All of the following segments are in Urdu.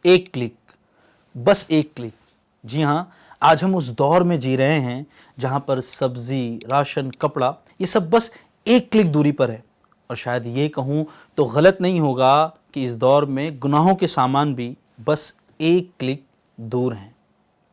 ایک کلک، بس ایک کلک۔ جی ہاں، آج ہم اس دور میں جی رہے ہیں جہاں پر سبزی، راشن، کپڑا یہ سب بس ایک کلک دوری پر ہے، اور شاید یہ کہوں تو غلط نہیں ہوگا کہ اس دور میں گناہوں کے سامان بھی بس ایک کلک دور ہیں۔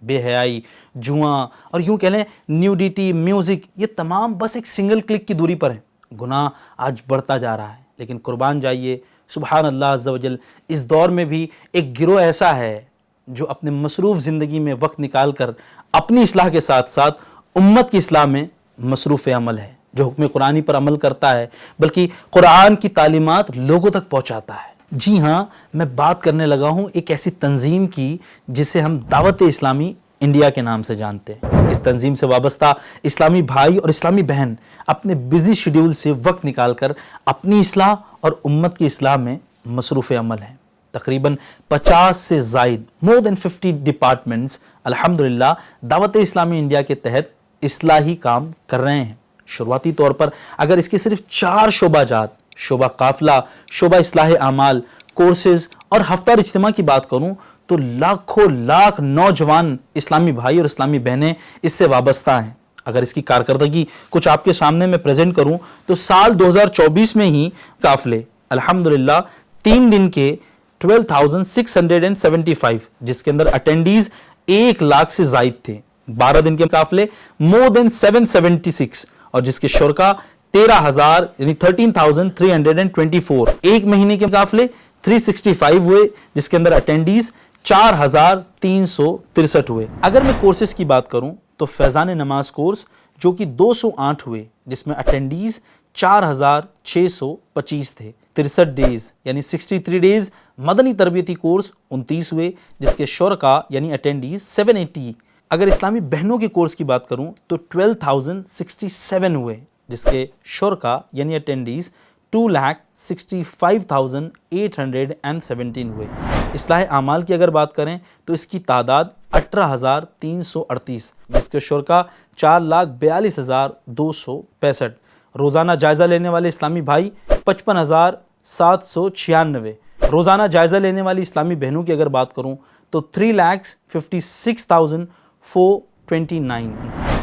بے حیائی، جوا اور یوں کہہ لیں نیوڈیٹی، میوزک، یہ تمام بس ایک سنگل کلک کی دوری پر ہیں۔ گناہ آج بڑھتا جا رہا ہے، لیکن قربان جائیے، سبحان اللہ عز و جل، اس دور میں بھی ایک گروہ ایسا ہے جو اپنے مصروف زندگی میں وقت نکال کر اپنی اصلاح کے ساتھ ساتھ امت کی اصلاح میں مصروف عمل ہے، جو حکم قرآنی پر عمل کرتا ہے، بلکہ قرآن کی تعلیمات لوگوں تک پہنچاتا ہے۔ جی ہاں، میں بات کرنے لگا ہوں ایک ایسی تنظیم کی جسے ہم دعوت اسلامی انڈیا کے نام سے جانتے ہیں۔ اس تنظیم سے وابستہ اسلامی بھائی اور اسلامی بہن اپنے بزی شیڈیول سے وقت نکال کر اپنی اصلاح اور امت کی اصلاح میں مصروف عمل ہیں۔ تقریباً 50 سے زائد more than 50 ڈپارٹمنٹس الحمدللہ دعوت اسلامی انڈیا کے تحت اصلاحی کام کر رہے ہیں۔ شروعاتی طور پر اگر اس کے صرف 4 شعبہ جات، شعبہ قافلہ، شعبہ اصلاح اعمال، کورسز اور ہفتہ اجتماع کی بات کروں تو لاکھوں لاکھ نوجوان اسلامی بھائی اور اسلامی بہنیں اس سے وابستہ ہیں۔ اگر اس کی کارکردگی کچھ آپ کے سامنے میں پریزنٹ کروں تو سال 2024 میں ہی قافلے الحمدللہ 3 دن کے 12,675، جس کے اندر اٹینڈیز 1 لاکھ سے زائد تھے۔ 12 دن کے قافلے more than 776، اور جس کے شرکا 13,000 یعنی 13,324۔ ایک مہینے کے قافلے 365 ہوئے، جس کے اندر اٹینڈیز 4,363 ہوئے۔ اگر میں کورسز کی بات کروں تو فیضان نماز کورس جو کہ 208 ہوئے، جس میں اٹینڈیز 4,625 تھے۔ 63 ڈیز یعنی 63 ڈیز مدنی تربیتی کورس 29 ہوئے، جس کے شرکا یعنی اٹینڈیز 780۔ اگر اسلامی بہنوں کے کورس کی بات کروں تو 12,067 ہوئے، جس کے شرکا یعنی اٹینڈیز 2,65,817 ہوئے۔ اصلاح اعمال کی اگر بات کریں تو اس کی تعداد 18,338، جس کے شرکا 4,42,265۔ روزانہ جائزہ لینے والے اسلامی بھائی 55,796۔ روزانہ جائزہ لینے والی اسلامی بہنوں کی اگر بات کروں تو 3,56,429۔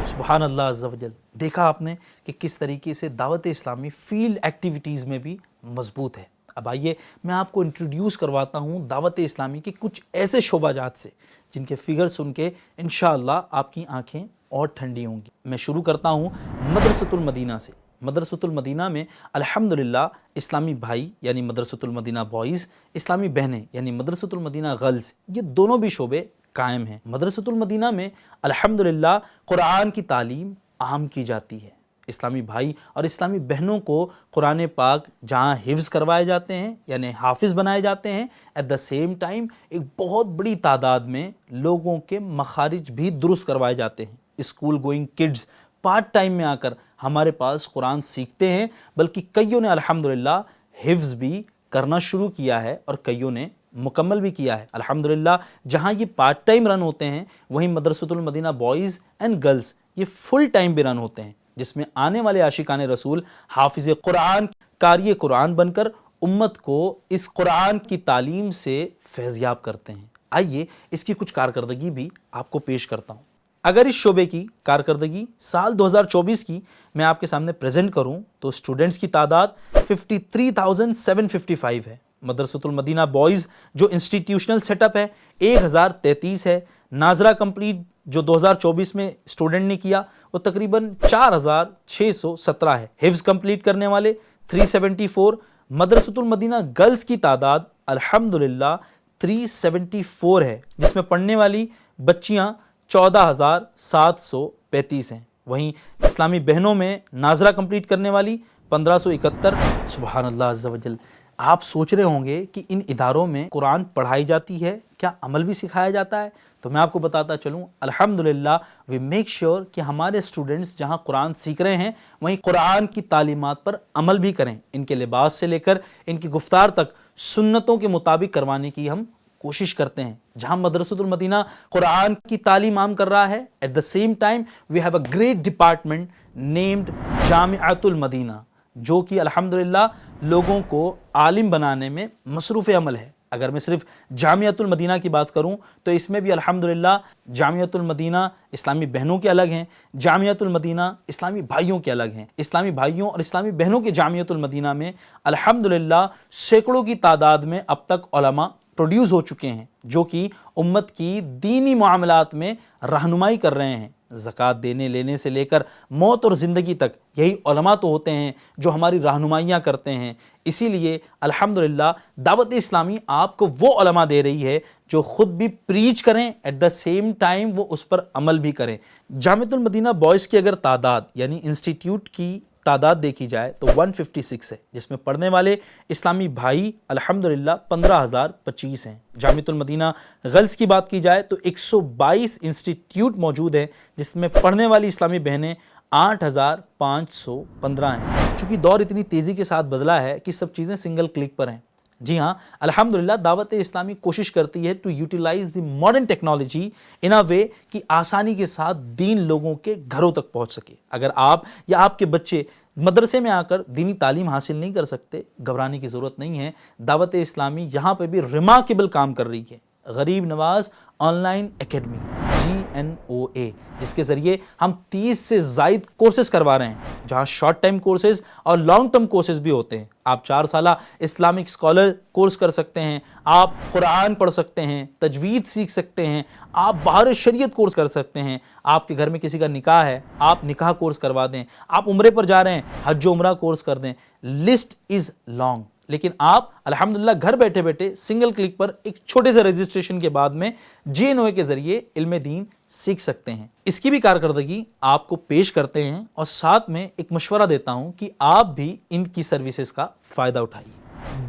سبحان اللہ عز و جل۔ دیکھا آپ نے کہ کس طریقے سے دعوت اسلامی فیلڈ ایکٹیویٹیز میں بھی مضبوط ہے۔ اب آئیے میں آپ کو انٹروڈیوس کرواتا ہوں دعوت اسلامی کے کچھ ایسے شعبہ جات سے جن کے فگر سن کے انشاءاللہ آپ کی آنکھیں اور ٹھنڈی ہوں گی۔ میں شروع کرتا ہوں مدرسۃ المدینہ سے۔ مدرسۃ المدینہ میں الحمدللہ اسلامی بھائی یعنی مدرسۃ المدینہ بوائز، اسلامی بہنیں یعنی مدرسۃ المدینہ گرلز، یہ دونوں بھی شعبے قائم ہیں۔ مدرسۃ المدینہ میں الحمدللہ قرآن کی تعلیم عام کی جاتی ہے۔ اسلامی بھائی اور اسلامی بہنوں کو قرآن پاک جہاں حفظ کروائے جاتے ہیں یعنی حافظ بنائے جاتے ہیں، ایٹ دا سیم ٹائم ایک بہت بڑی تعداد میں لوگوں کے مخارج بھی درست کروائے جاتے ہیں۔ School going kids part time میں آ کر ہمارے پاس قرآن سیکھتے ہیں، بلکہ کئیوں نے الحمدللہ حفظ بھی کرنا شروع کیا ہے اور کئیوں نے مکمل بھی کیا ہے۔ الحمدللہ جہاں یہ پارٹ ٹائم رن ہوتے ہیں، وہیں مدرسۃ المدینہ بوائز اینڈ گرلز یہ فل ٹائم بھی رن ہوتے ہیں، جس میں آنے والے عاشقان رسول حافظ قرآن، قاری قرآن بن کر امت کو اس قرآن کی تعلیم سے فیضیاب کرتے ہیں۔ آئیے اس کی کچھ کارکردگی بھی آپ کو پیش کرتا ہوں۔ اگر اس شعبے کی کارکردگی سال 2024 کی میں آپ کے سامنے پریزنٹ کروں تو اسٹوڈنٹس کی تعداد 53,755 ہے۔ مدرسۃ المدینہ بوائز جو انسٹیٹیوشنل سیٹ اپ ہے 1,033 ہے۔ ناظرہ کمپلیٹ جو 2024 میں اسٹوڈنٹ نے کیا وہ تقریباً 4,617 ہے۔ حفظ کمپلیٹ کرنے والے 374۔ مدرسۃ المدینہ گرلز کی تعداد الحمدللہ 374 ہے، جس میں پڑھنے والی بچیاں 14,735 ہیں۔ وہیں اسلامی بہنوں میں ناظرہ کمپلیٹ کرنے والی 1,571۔ سبحان اللہ عز و جل۔ آپ سوچ رہے ہوں گے کہ ان اداروں میں قرآن پڑھائی جاتی ہے، کیا عمل بھی سکھایا جاتا ہے؟ تو میں آپ کو بتاتا چلوں الحمدللہ وی میک شیور کہ ہمارے اسٹوڈنٹس جہاں قرآن سیکھ رہے ہیں وہیں قرآن کی تعلیمات پر عمل بھی کریں۔ ان کے لباس سے لے کر ان کی گفتار تک سنتوں کے مطابق کروانے کی ہم کوشش کرتے ہیں۔ جہاں مدرسۃ المدینہ قرآن کی تعلیم عام کر رہا ہے، at the same time we have a great department named Jamiatul Madina, جو کہ الحمدللہ لوگوں کو عالم بنانے میں مصروف عمل ہے۔ اگر میں صرف جامعۃ المدینہ کی بات کروں تو اس میں بھی الحمدللہ جامعۃ المدینہ اسلامی بہنوں کے الگ ہیں، جامعۃ المدینہ اسلامی بھائیوں کے الگ ہیں۔ اسلامی بھائیوں اور اسلامی بہنوں کے جامعۃ المدینہ میں الحمدللہ سینکڑوں کی تعداد میں اب تک علماء پروڈیوس ہو چکے ہیں جو کہ امت کی دینی معاملات میں رہنمائی کر رہے ہیں۔ زکوٰۃ دینے لینے سے لے کر موت اور زندگی تک یہی علماء تو ہوتے ہیں جو ہماری رہنمائیاں کرتے ہیں۔ اسی لیے الحمدللہ دعوت اسلامی آپ کو وہ علماء دے رہی ہے جو خود بھی پریچ کریں، ایٹ دا سیم ٹائم وہ اس پر عمل بھی کریں۔ جامعۃ المدینہ بوائز کی اگر تعداد یعنی انسٹیٹیوٹ کی تعداد دیکھی جائے تو 156 ہے، جس میں پڑھنے والے اسلامی بھائی الحمدللہ 15,025 ہیں۔ جامعۃ المدینہ گرلز کی بات کی جائے تو 122 انسٹیٹیوٹ موجود ہیں، جس میں پڑھنے والی اسلامی بہنیں 8,515 ہیں۔ چونکہ دور اتنی تیزی کے ساتھ بدلا ہے کہ سب چیزیں سنگل کلک پر ہیں۔ جی ہاں، الحمدللہ دعوت اسلامی کوشش کرتی ہے to utilize the modern technology in a way کہ آسانی کے ساتھ دین لوگوں کے گھروں تک پہنچ سکے۔ اگر آپ یا آپ کے بچے مدرسے میں آ کر دینی تعلیم حاصل نہیں کر سکتے، گھبرانے کی ضرورت نہیں ہے۔ دعوت اسلامی یہاں پہ بھی ریمارکیبل کام کر رہی ہے۔ غریب نواز آن لائن اکیڈمی GNOA، جس کے ذریعے ہم 30 سے زائد کورسز کروا رہے ہیں، جہاں شارٹ ٹائم کورسز اور لانگ ٹرم کورسز بھی ہوتے ہیں۔ آپ 4 سالہ اسلامک اسکالر کورس کر سکتے ہیں، آپ قرآن پڑھ سکتے ہیں، تجوید سیکھ سکتے ہیں، آپ بہار شریعت کورس کر سکتے ہیں۔ آپ کے گھر میں کسی کا نکاح ہے، آپ نکاح کورس کروا دیں، آپ عمرے پر جا رہے ہیں، حج و عمرہ کورس کر دیں۔ لسٹ از لانگ، لیکن آپ الحمدللہ گھر بیٹھے بیٹھے سنگل کلک پر ایک چھوٹے سے رجسٹریشن کے بعد میں GNOA کے ذریعے علم دین سیکھ سکتے ہیں۔ اس کی بھی کارکردگی آپ کو پیش کرتے ہیں اور ساتھ میں ایک مشورہ دیتا ہوں کہ آپ بھی ان کی سروسز کا فائدہ اٹھائیے۔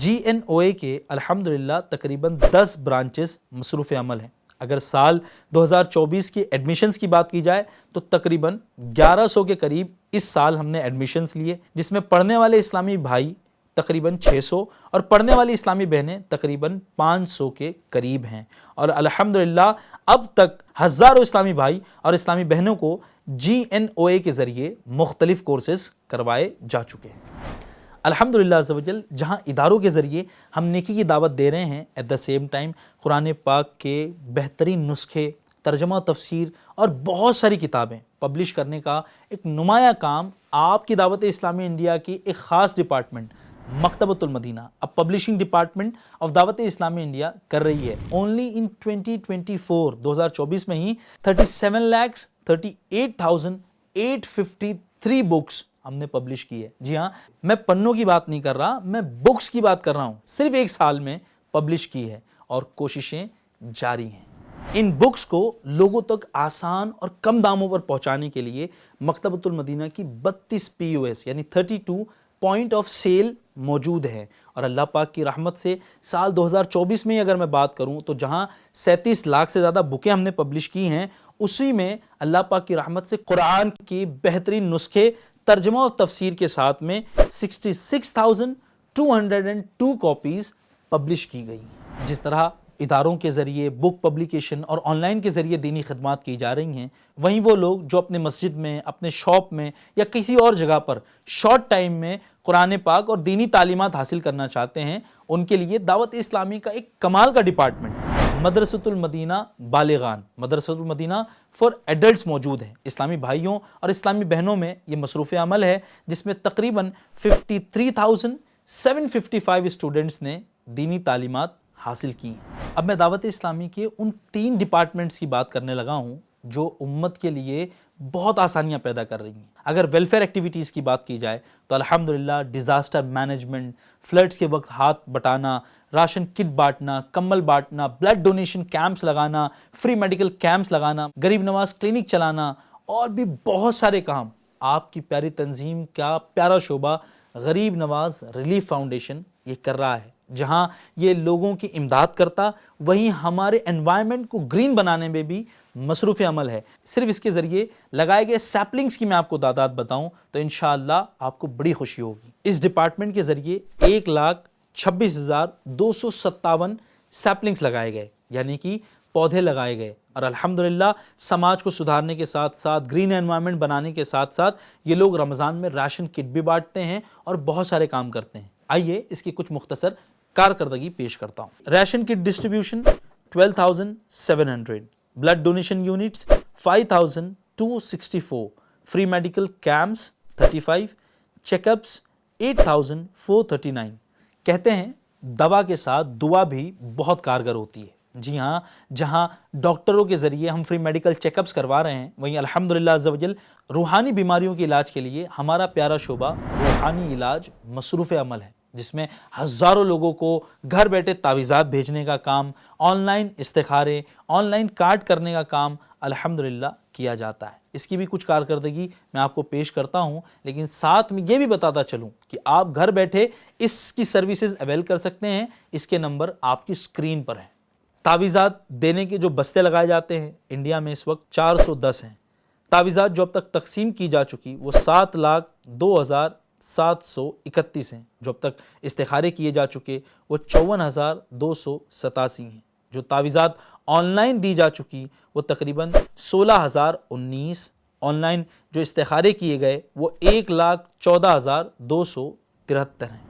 GNOA کے الحمدللہ تقریباً 10 برانچز مصروف عمل ہیں۔ اگر سال 2024 کی ایڈمیشنز کی بات کی جائے تو تقریباً 1100 کے قریب اس سال ہم نے ایڈمیشنز لیے، جس میں پڑھنے والے اسلامی بھائی تقریباً 600 اور پڑھنے والی اسلامی بہنیں تقریباً 500 کے قریب ہیں۔ اور الحمدللہ اب تک ہزاروں اسلامی بھائی اور اسلامی بہنوں کو GNOA کے ذریعے مختلف کورسز کروائے جا چکے ہیں۔ الحمدللہ عز و جل جہاں اداروں کے ذریعے ہم نیکی کی دعوت دے رہے ہیں، ایٹ دا سیم ٹائم قرآن پاک کے بہترین نسخے، ترجمہ تفسیر اور بہت ساری کتابیں پبلش کرنے کا ایک نمایاں کام آپ کی دعوت اسلامی انڈیا کی ایک خاص ڈپارٹمنٹ مکتبۃ المدینہ، اب پبلشنگ ڈپارٹمنٹ آف دعوت اسلامی انڈیا کر رہی ہے۔ اونلی ان 2024 میں ہی 37,38,853 بکس ہم نے پبلش کی ہے۔ جی ہاں، میں پنوں کی بات نہیں کر رہا، میں بکس کی بات کر رہا ہوں۔ صرف ایک سال میں پبلش کی ہے اور کوششیں جاری ہیں۔ ان بکس کو لوگوں تک آسان اور کم داموں پر پہنچانے کے لیے مکتبۃ المدینہ کی 32 POS یعنی 32 پوائنٹ آف سیل موجود ہے۔ اور اللہ پاک کی رحمت سے سال 2024 میں اگر میں بات کروں تو جہاں 37 لاکھ سے زیادہ بکیں ہم نے پبلش کی ہیں، اسی میں اللہ پاک کی رحمت سے قرآن کی بہترین نسخے ترجمہ اور تفسیر کے ساتھ میں 66,202 کاپیز پبلش کی گئی۔ جس طرح اداروں کے ذریعے بک پبلیکیشن اور آن لائن کے ذریعے دینی خدمات کی جا رہی ہیں، وہیں وہ لوگ جو اپنے مسجد میں، اپنے شاپ میں یا کسی اور جگہ پر شارٹ ٹائم میں قرآن پاک اور دینی تعلیمات حاصل کرنا چاہتے ہیں، ان کے لیے دعوت اسلامی کا ایک کمال کا ڈپارٹمنٹ مدرسۃ المدینہ بالغان، مدرسۃ المدینہ فار ایڈلٹس موجود ہے۔ اسلامی بھائیوں اور اسلامی بہنوں میں یہ مصروف عمل ہے، جس میں تقریباً 53,755 اسٹوڈنٹس نے دینی تعلیمات حاصل کی ہیں۔ اب میں دعوت اسلامی کے ان 3 ڈپارٹمنٹس کی بات کرنے لگا ہوں جو امت کے لیے بہت آسانیاں پیدا کر رہی ہیں۔ اگر ویلفیئر ایکٹیویٹیز کی بات کی جائے تو الحمدللہ ڈیزاسٹر مینجمنٹ، فلڈز کے وقت ہاتھ بٹانا، راشن کٹ بانٹنا، کمبل بانٹنا، بلڈ ڈونیشن کیمپس لگانا، فری میڈیکل کیمپس لگانا، غریب نواز کلینک چلانا اور بھی بہت سارے کام آپ کی پیاری تنظیم کا پیارا شعبہ غریب نواز ریلیف فاؤنڈیشن یہ کر رہا ہے۔ جہاں یہ لوگوں کی امداد کرتا، وہیں ہمارے انوائرمنٹ کو گرین بنانے میں بھی مصروف عمل ہے۔ صرف اس کے ذریعے لگائے گئے سیپلنگز کی میں آپ کو تعداد بتاؤں تو انشاءاللہ آپ کو بڑی خوشی ہوگی۔ اس ڈپارٹمنٹ کے ذریعے 1,26,257 سیپلنگز لگائے گئے، یعنی کہ پودے لگائے گئے، اور الحمدللہ سماج کو سدھارنے کے ساتھ ساتھ گرین انوائرمنٹ بنانے کے ساتھ ساتھ یہ لوگ رمضان میں راشن کٹ بھی بانٹتے ہیں اور بہت سارے کام کرتے ہیں۔ آئیے اس کی کچھ مختصر کارکردگی پیش کرتا ہوں۔ Ration kit distribution 12,700، blood donation units 5,264، free medical camps 35، check ups 8,439۔ کہتے ہیں دوا کے ساتھ دعا بھی بہت کارگر ہوتی ہے۔ جی ہاں، جہاں ڈاکٹروں کے ذریعے ہم فری میڈیکل چیک اپس کروا رہے ہیں، وہیں الحمدللہ عز و جل روحانی بیماریوں کے علاج کے لیے ہمارا پیارا شعبہ روحانی علاج مصروف عمل ہے، جس میں ہزاروں لوگوں کو گھر بیٹھے تعویذات بھیجنے کا کام، آن لائن استخارے، آن لائن کارڈ کرنے کا کام الحمدللہ کیا جاتا ہے۔ اس کی بھی کچھ کارکردگی میں آپ کو پیش کرتا ہوں، لیکن ساتھ میں یہ بھی بتاتا چلوں کہ آپ گھر بیٹھے اس کی سروسز اویل کر سکتے ہیں۔ اس کے نمبر آپ کی اسکرین پر ہیں۔ تعویذات دینے کے جو بستے لگائے جاتے ہیں انڈیا میں اس وقت 410 ہیں۔ تعویذات جو اب تک تقسیم کی جا چکی وہ 7,02,731 ہیں۔ جو اب تک استخارے کیے جا چکے وہ 54,287 ہیں۔ جو تعویذات آن لائن دی جا چکی وہ تقریباً 16,019۔ آن لائن جو استخارے کیے گئے وہ 1,14,273 ہیں۔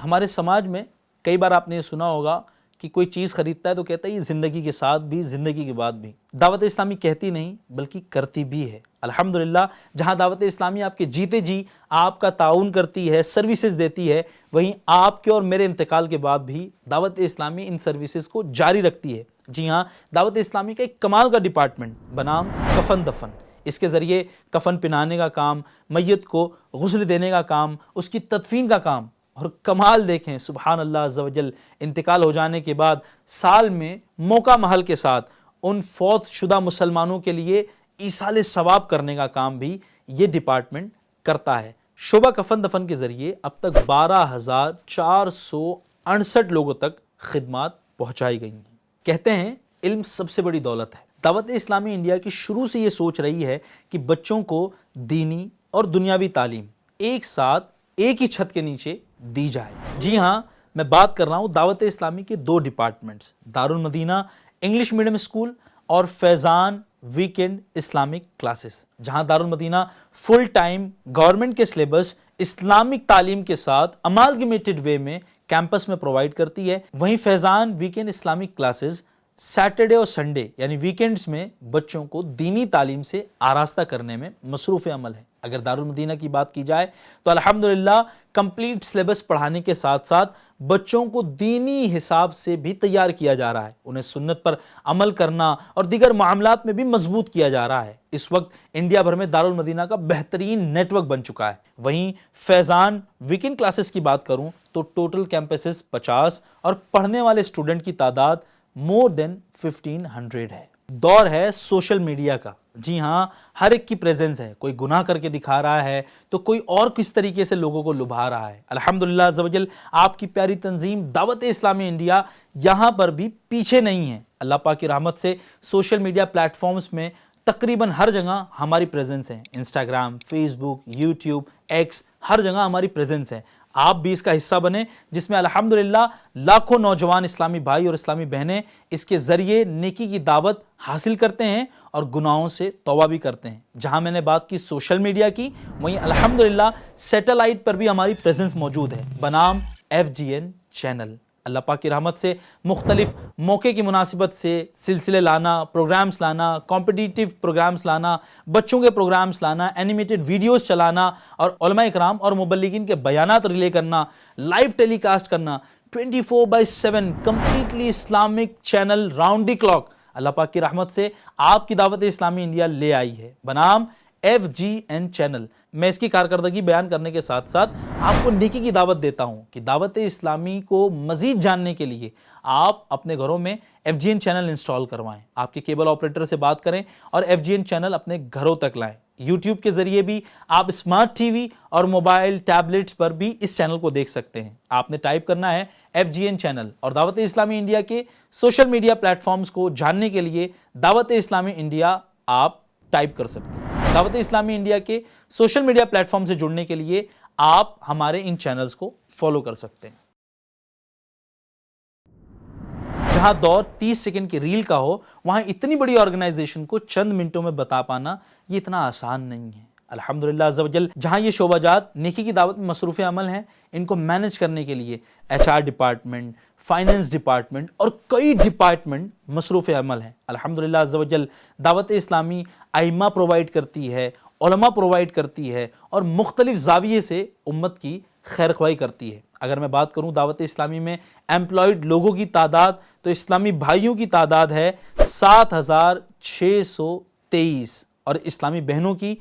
ہمارے سماج میں کئی بار آپ نے یہ سنا ہوگا کہ کوئی چیز خریدتا ہے تو کہتا ہے یہ زندگی کے ساتھ بھی، زندگی کے بعد بھی۔ دعوت اسلامی کہتی نہیں بلکہ کرتی بھی ہے۔ الحمدللہ جہاں دعوت اسلامی آپ کے جیتے جی آپ کا تعاون کرتی ہے، سروسز دیتی ہے، وہیں آپ کے اور میرے انتقال کے بعد بھی دعوت اسلامی ان سروسز کو جاری رکھتی ہے۔ جی ہاں، دعوت اسلامی کا ایک کمال کا ڈپارٹمنٹ بنام کفن دفن، اس کے ذریعے کفن پہنانے کا کام، میت کو غسل دینے کا کام، اس کی تدفین کا کام، اور کمال دیکھیں سبحان اللہ عز و جل، انتقال ہو جانے کے بعد سال میں موقع محل کے ساتھ ان فوت شدہ مسلمانوں کے لیے ایصال ثواب کرنے کا کام بھی یہ ڈپارٹمنٹ کرتا ہے۔ شعبہ کفن دفن کے ذریعے اب تک 12,468 لوگوں تک خدمات پہنچائی گئی ہیں۔ کہتے ہیں علم سب سے بڑی دولت ہے۔ دعوت اسلامی انڈیا کی شروع سے یہ سوچ رہی ہے کہ بچوں کو دینی اور دنیاوی تعلیم ایک ساتھ ایک ہی چھت کے نیچے دی جائے۔ جی ہاں، میں بات کر رہا ہوں دعوت اسلامی کے دو departments, Dar-ul-Madina English medium school اور فیضان ویکینڈ اسلامک کلاسز، جہاں دارالمدینہ فل ٹائم گورنمنٹ کے سلیبس اسلامک تعلیم کے ساتھ امالگمیٹڈ وے میں کیمپس میں پرووائڈ کرتی ہے، وہیں فیضان ویکینڈ اسلامک کلاسز سیٹرڈے اور سنڈے یعنی ویکینڈز میں بچوں کو دینی تعلیم سے آراستہ کرنے میں مصروف عمل ہے۔ اگر دارالمدینہ کی بات کی جائے تو الحمدللہ کمپلیٹ سلیبس پڑھانے کے ساتھ ساتھ بچوں کو دینی حساب سے بھی تیار کیا جا رہا ہے، انہیں سنت پر عمل کرنا اور دیگر معاملات میں بھی مضبوط کیا جا رہا ہے۔ اس وقت انڈیا بھر میں دارالمدینہ کا بہترین نیٹ ورک بن چکا ہے۔ وہیں فیضان ویکینڈ کلاسز کی بات کروں تو ٹوٹل کیمپسز 50 اور پڑھنے والے اسٹوڈنٹ کی تعداد مور دین 1500 ہے۔ دور ہے سوشل میڈیا کا۔ جی ہاں، ہر ایک کی پریزنس ہے، کوئی گناہ کر کے دکھا رہا ہے تو کوئی اور کس طریقے سے لوگوں کو لبھا رہا ہے۔ الحمدللہ عز و جل آپ کی پیاری تنظیم دعوت اسلامی انڈیا یہاں پر بھی پیچھے نہیں ہے۔ اللہ پاک کی رحمت سے سوشل میڈیا پلیٹ فارمز میں تقریباً ہر جگہ ہماری پریزنس ہے، انسٹاگرام، فیس بک، یوٹیوب، ایکس، ہر جگہ ہماری پریزنس ہے۔ آپ بھی اس کا حصہ بنیں، جس میں الحمدللہ لاکھوں نوجوان اسلامی بھائی اور اسلامی بہنیں اس کے ذریعے نیکی کی دعوت حاصل کرتے ہیں اور گناہوں سے توبہ بھی کرتے ہیں۔ جہاں میں نے بات کی سوشل میڈیا کی، وہیں الحمدللہ سیٹلائٹ پر بھی ہماری پریزنس موجود ہے بنام FGN چینل۔ اللہ پاک کی رحمت سے مختلف موقع کی مناسبت سے سلسلے لانا، پروگرامز لانا، کمپٹیٹیو پروگرامز لانا، بچوں کے پروگرامز لانا، اینیمیٹڈ ویڈیوز چلانا اور علماء اکرام اور مبلغین کے بیانات ریلے کرنا، لائیو ٹیلی کاسٹ کرنا، 24/7 completely Islamic channel round the clock Allah پاک کی رحمت سے آپ کی دعوت اسلامی انڈیا لے آئی ہے بنام FGN چینل۔ میں اس کی کارکردگی بیان کرنے کے ساتھ ساتھ آپ کو نیکی کی دعوت دیتا ہوں کہ دعوت اسلامی کو مزید جاننے کے لیے آپ اپنے گھروں میں FGN چینل انسٹال کروائیں، آپ کے کیبل آپریٹر سے بات کریں اور FGN چینل اپنے گھروں تک لائیں۔ یوٹیوب کے ذریعے بھی آپ اسمارٹ ٹی وی اور موبائل ٹیبلٹس پر بھی اس چینل کو دیکھ سکتے ہیں۔ آپ نے ٹائپ کرنا ہے FGN چینل، اور دعوت اسلامی انڈیا کے سوشل میڈیا پلیٹ فارمز کو جاننے کے لیے دعوت اسلامی انڈیا آپ ٹائپ کر سکتے ہیں۔ دعوت اسلامی انڈیا کے سوشل میڈیا پلیٹ فارم سے جڑنے کے لیے آپ ہمارے ان چینلز کو فالو کر سکتے ہیں۔ جہاں دور 30 سیکنڈ کی ریل کا ہو، وہاں اتنی بڑی آرگنائزیشن کو چند منٹوں میں بتا پانا یہ اتنا آسان نہیں ہے۔ الحمدللہ عز و جل جہاں یہ شعبہ جات نیکی کی دعوت میں مصروف عمل ہیں، ان کو مینج کرنے کے لیے HR ڈپارٹمنٹ، فائننس ڈپارٹمنٹ اور کئی ڈپارٹمنٹ مصروف عمل ہیں۔ الحمدللہ عز و جل دعوت اسلامی ائمہ پرووائڈ کرتی ہے، علماء پرووائڈ کرتی ہے اور مختلف زاویے سے امت کی خیر خواہی کرتی ہے۔ اگر میں بات کروں دعوت اسلامی میں ایمپلائڈ لوگوں کی تعداد تو اسلامی بھائیوں کی تعداد ہے 7623 اور اسلامی بہنوں کی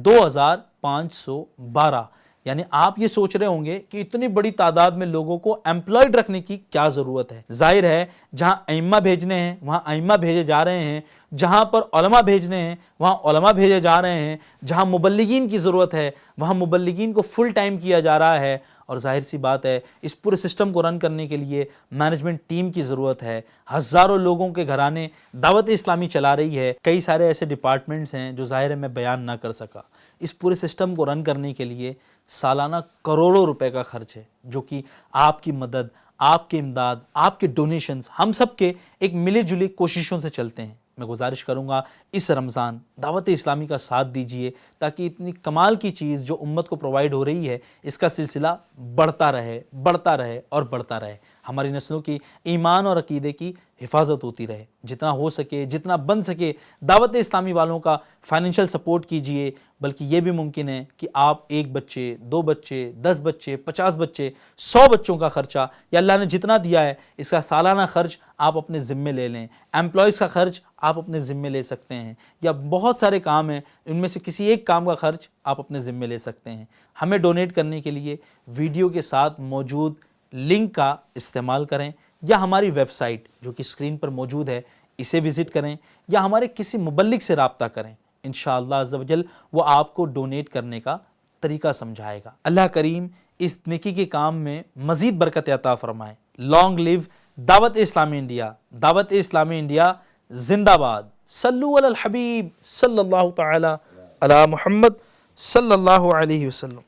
2512۔ یعنی آپ یہ سوچ رہے ہوں گے کہ اتنی بڑی تعداد میں لوگوں کو ایمپلائڈ رکھنے کی کیا ضرورت ہے۔ ظاہر ہے جہاں ائمہ بھیجنے ہیں وہاں ائمہ بھیجے جا رہے ہیں، جہاں پر علماء بھیجنے ہیں وہاں علماء بھیجے جا رہے ہیں، جہاں مبلغین کی ضرورت ہے وہاں مبلغین کو فل ٹائم کیا جا رہا ہے، اور ظاہر سی بات ہے اس پورے سسٹم کو رن کرنے کے لیے مینجمنٹ ٹیم کی ضرورت ہے۔ ہزاروں لوگوں کے گھرانے دعوت اسلامی چلا رہی ہے، کئی سارے ایسے ڈپارٹمنٹس ہیں جو ظاہر ہے میں بیان نہ کر سکا۔ اس پورے سسٹم کو رن کرنے کے لیے سالانہ کروڑوں روپے کا خرچ ہے، جو کہ آپ کی مدد، آپ کی امداد، آپ کے ڈونیشنز، ہم سب کے ایک ملی جلی کوششوں سے چلتے ہیں۔ میں گزارش کروں گا اس رمضان دعوت اسلامی کا ساتھ دیجئے تاکہ اتنی کمال کی چیز جو امت کو پرووائڈ ہو رہی ہے اس کا سلسلہ بڑھتا رہے اور بڑھتا رہے، ہماری نسلوں کی ایمان اور عقیدے کی حفاظت ہوتی رہے۔ جتنا ہو سکے، جتنا بن سکے دعوت اسلامی والوں کا فائنینشیل سپورٹ کیجئے، بلکہ یہ بھی ممکن ہے کہ آپ 1 بچے، 2 بچے، 10 بچے، 50 بچے، 100 بچوں کا خرچہ یا اللہ نے جتنا دیا ہے اس کا سالانہ خرچ آپ اپنے ذمے لے لیں، ایمپلائیز کا خرچ آپ اپنے ذمے لے سکتے ہیں، یا بہت سارے کام ہیں ان میں سے کسی ایک کام کا خرچ آپ اپنے ذمے لے سکتے ہیں۔ ہمیں ڈونیٹ کرنے کے لیے ویڈیو کے ساتھ موجود لنک کا استعمال کریں، یا ہماری ویب سائٹ جو کہ اسکرین پر موجود ہے اسے وزٹ کریں، یا ہمارے کسی مبلغ سے رابطہ کریں۔ انشاءاللہ عز و جل وہ آپ کو ڈونیٹ کرنے کا طریقہ سمجھائے گا۔ اللہ کریم اس نیکی کے کام میں مزید برکت عطا فرمائے۔ لانگ لیو دعوت اسلامی انڈیا، دعوت اسلامی انڈیا زندہ باد۔ صلو علی الحبیب صلی اللہ تعالی علی محمد صلی اللہ علیہ وسلم۔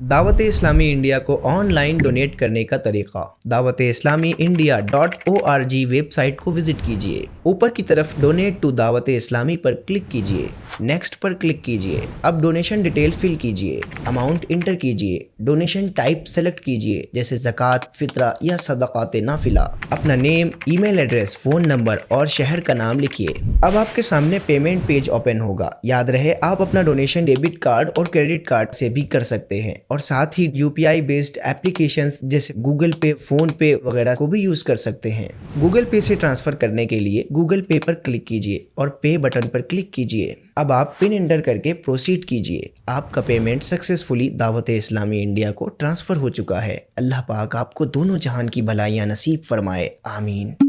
دعوت اسلامی انڈیا کو آن لائن ڈونیٹ کرنے کا طریقہ، دعوت اسلامی india.org ویب سائٹ کو وزٹ کیجئے۔ اوپر کی طرف ڈونیٹ ٹو دعوت اسلامی پر کلک کیجئے، نیکسٹ پر کلک کیجئے۔ اب ڈونیشن ڈیٹیل فل کیجئے، اماؤنٹ انٹر کیجئے، ڈونیشن ٹائپ سلیکٹ کیجئے جیسے زکوٰۃ، فطرہ یا صدقات نافلہ۔ اپنا نیم، ای میل ایڈریس، فون نمبر اور شہر کا نام لکھیے۔ اب آپ کے سامنے پیمنٹ پیج اوپن ہوگا۔ یاد رہے آپ اپنا ڈونیشن ڈیبٹ کارڈ اور کریڈٹ کارڈ سے بھی کر سکتے ہیں، اور ساتھ ہی UPI بیسڈ ایپلیکیشنز جیسے گوگل پے، فون پے وغیرہ کو بھی یوز کر سکتے ہیں۔ گوگل پے سے ٹرانسفر کرنے کے لیے گوگل پے پر کلک کیجئے اور پے بٹن پر کلک کیجئے۔ اب آپ پن انٹر کر کے پروسیڈ کیجئے۔ آپ کا پیمنٹ سکسیسفلی دعوت اسلامی انڈیا کو ٹرانسفر ہو چکا ہے۔ اللہ پاک آپ کو دونوں جہان کی بھلائیاں نصیب فرمائے، آمین۔